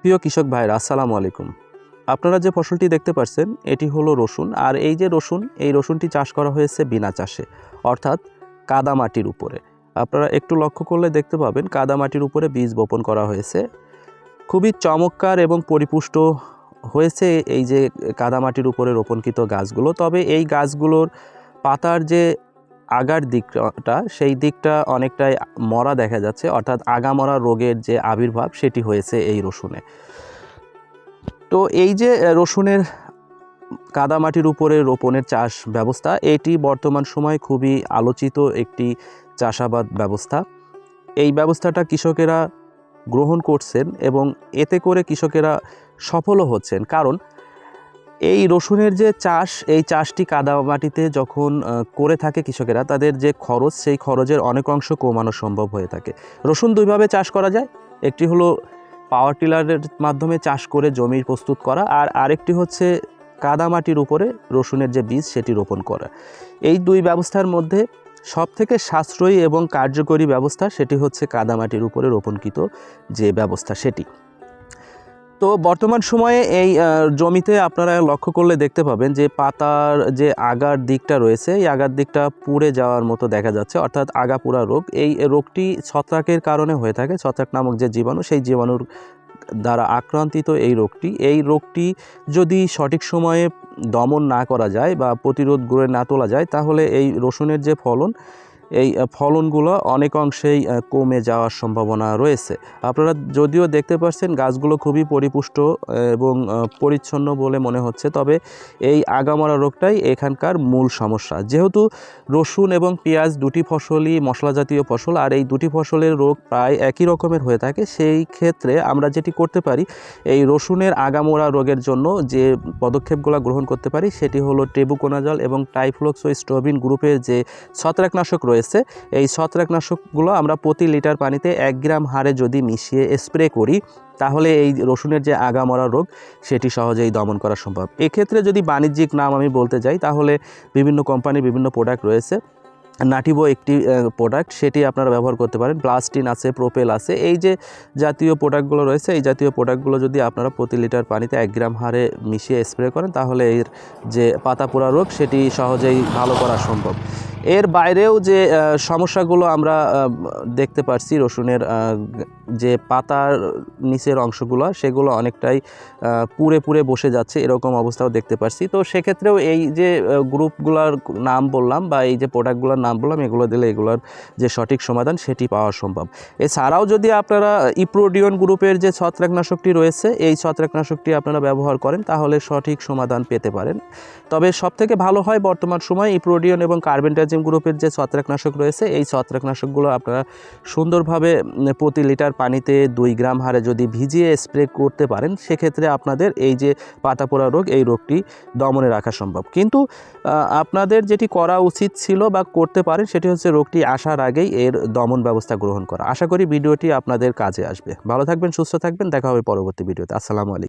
প্রিয় কৃষক ভাইরা, আসসালামু আলাইকুম। আপনারা যে ফসলটি দেখতে পাচ্ছেন এটি হলো রসুন। আর এই যে রসুন, এই রসুনটি চাষ করা হয়েছে বিনা চাষে, অর্থাৎ কাদা মাটির উপরে। আপনারা একটু লক্ষ্য করলে দেখতে পাবেন কাদা মাটির উপরে বীজ বপন করা হয়েছে। খুবই চমৎকার এবং পরিপুষ্ট হয়েছে এই যে কাদা মাটির উপরে রোপণকৃত গাছগুলো। তবে এই গাছগুলোর পাতার যে আগার দিকটা, সেই দিকটা অনেকটাই মরা দেখা যাচ্ছে, অর্থাৎ আগামরা রোগের যে আবির্ভাব সেটি হয়েছে এই রসুনে। তো এই যে রসুনের কাদামাটির উপরে রোপণের চাষ ব্যবস্থা, এটি বর্তমান সময়ে খুবই আলোচিত একটি চাষাবাদ ব্যবস্থা। এই ব্যবস্থাটা কৃষকেরা গ্রহণ করছেন এবং এতে করে কৃষকেরা সফলও হচ্ছেন। কারণ এই রসুনের যে চাষ, এই চাষটি কাদামাটিতে যখন করে থাকে কৃষকেরা, তাদের যে খরচ, সেই খরচের অনেক অংশ কমানো সম্ভব হয়ে থাকে। রসুন দুইভাবে চাষ করা যায়। একটি হলো পাওয়ার টিলারের মাধ্যমে চাষ করে জমি প্রস্তুত করা, আর আরেকটি হচ্ছে কাদামাটির উপরে রসুনের যে বীজ সেটি রোপণ করা। এই দুই ব্যবস্থার মধ্যে সবথেকে সাশ্রয়ী এবং কার্যকরী ব্যবস্থা সেটি হচ্ছে কাদামাটির উপরে রোপণকৃত যে ব্যবস্থা সেটি। তো বর্তমান সময়ে এই জমিতে আপনারা লক্ষ্য করলে দেখতে পাবেন যে পাতার যে আগার দিকটা রয়েছে, এই আগার দিকটা পুড়ে যাওয়ার মতো দেখা যাচ্ছে, অর্থাৎ আগাপুরা রোগ। এই রোগটি ছত্রাকের কারণে হয়ে থাকে। ছত্রাক নামক যে জীবাণু, সেই জীবাণুর দ্বারা আক্রান্তিত এই রোগটি যদি সঠিক সময়ে দমন না করা যায় বা প্রতিরোধ গড়ে না তোলা যায়, তাহলে এই রসুনের যে ফলন, এই ফলনগুলো অনেক অংশেই কমে যাওয়ার সম্ভাবনা রয়েছে। আপনারা যদিও দেখতে পাচ্ছেন গাছগুলো খুবই পরিপুষ্ট এবং পরিচ্ছন্ন বলে মনে হচ্ছে, তবে এই আগামরা রোগটাই এখানকার মূল সমস্যা। যেহেতু রসুন এবং পেঁয়াজ দুটি ফসলই মশলা জাতীয় ফসল, আর এই দুটি ফসলের রোগ প্রায় একই রকমের হয়ে থাকে, সেই ক্ষেত্রে আমরা যেটি করতে পারি, এই রসুনের আগামরা রোগের জন্য যে পদক্ষেপগুলো গ্রহণ করতে পারি সেটি হলো টেবুকোনাজল এবং টাইফ্লক্সোস্ট্রবিন গ্রুপের যে ছত্রাকনাশক রয়েছে, এই ছত্রাকনাশকগুলো আমরা প্রতি লিটার পানিতে 1 গ্রাম হারে যদি মিশিয়ে স্প্রে করি, তাহলে এই রসুনের যে আগামরা রোগ সেটি সহজেই দমন করা সম্ভব। এক্ষেত্রে যদি বাণিজ্যিক নাম আমি বলতে যাই, তাহলে বিভিন্ন কোম্পানির বিভিন্ন প্রোডাক্ট রয়েছে। নাটিভো একটি প্রোডাক্ট, সেটি আপনারা ব্যবহার করতে পারেন। প্লাস্টিন আছে, প্রোপেল আছে, এই যে জাতীয় প্রোডাক্টগুলো রয়েছে, এই জাতীয় প্রোডাক্টগুলো যদি আপনারা প্রতি লিটার পানিতে 1 গ্রাম হারে মিশিয়ে স্প্রে করেন, তাহলে এর যে পাতা পোড়া রোগ সেটি সহজেই ভালো করা সম্ভব। এর বাইরেও যে সমস্যাগুলো আমরা দেখতে পাচ্ছি, রসুনের যে পাতার নিচের অংশগুলো সেগুলো অনেকটাই পুড়ে পুড়ে বসে যাচ্ছে, এরকম অবস্থাও দেখতে পাচ্ছি। তো সেক্ষেত্রেও এই যে গ্রুপগুলোর নাম বললাম বা এই যে প্রোডাক্টগুলোর নাম বললাম, এগুলো দিলে এগুলোর যে সঠিক সমাধান সেটি পাওয়া সম্ভব। এছাড়াও যদি আপনারা ইপ্রোডিয়ন গ্রুপের যে ছত্রাকনাশকটি রয়েছে, এই ছত্রাকনাশকটি আপনারা ব্যবহার করেন, তাহলে সঠিক সমাধান পেতে পারেন। তবে সবথেকে ভালো হয় বর্তমান সময়ে ইপ্রোডিয়ন এবং কার্বেন্টাজিম গ্রুপের যে ছত্রাকনাশক রয়েছে, এই ছত্রাকনাশকগুলো আপনারা সুন্দরভাবে প্রতি লিটার পানিতে 2 গ্রাম হারে যদি ভিজিয়ে স্প্রে করতে পারেন, সেক্ষেত্রে আপনাদের এই যে পাতা পোড়া রোগ, এই রোগটি দমনে রাখা সম্ভব। কিন্তু আপনাদের যেটি করা উচিত ছিল বা করতে পারেন, সেটি হচ্ছে রোগটি আসার আগেই এর দমন ব্যবস্থা গ্রহণ করা। আশা করি ভিডিওটি আপনাদের কাজে আসবে। ভালো থাকবেন, সুস্থ থাকবেন, দেখা হবে পরবর্তী ভিডিওতে। আসসালামু আলাইকুম।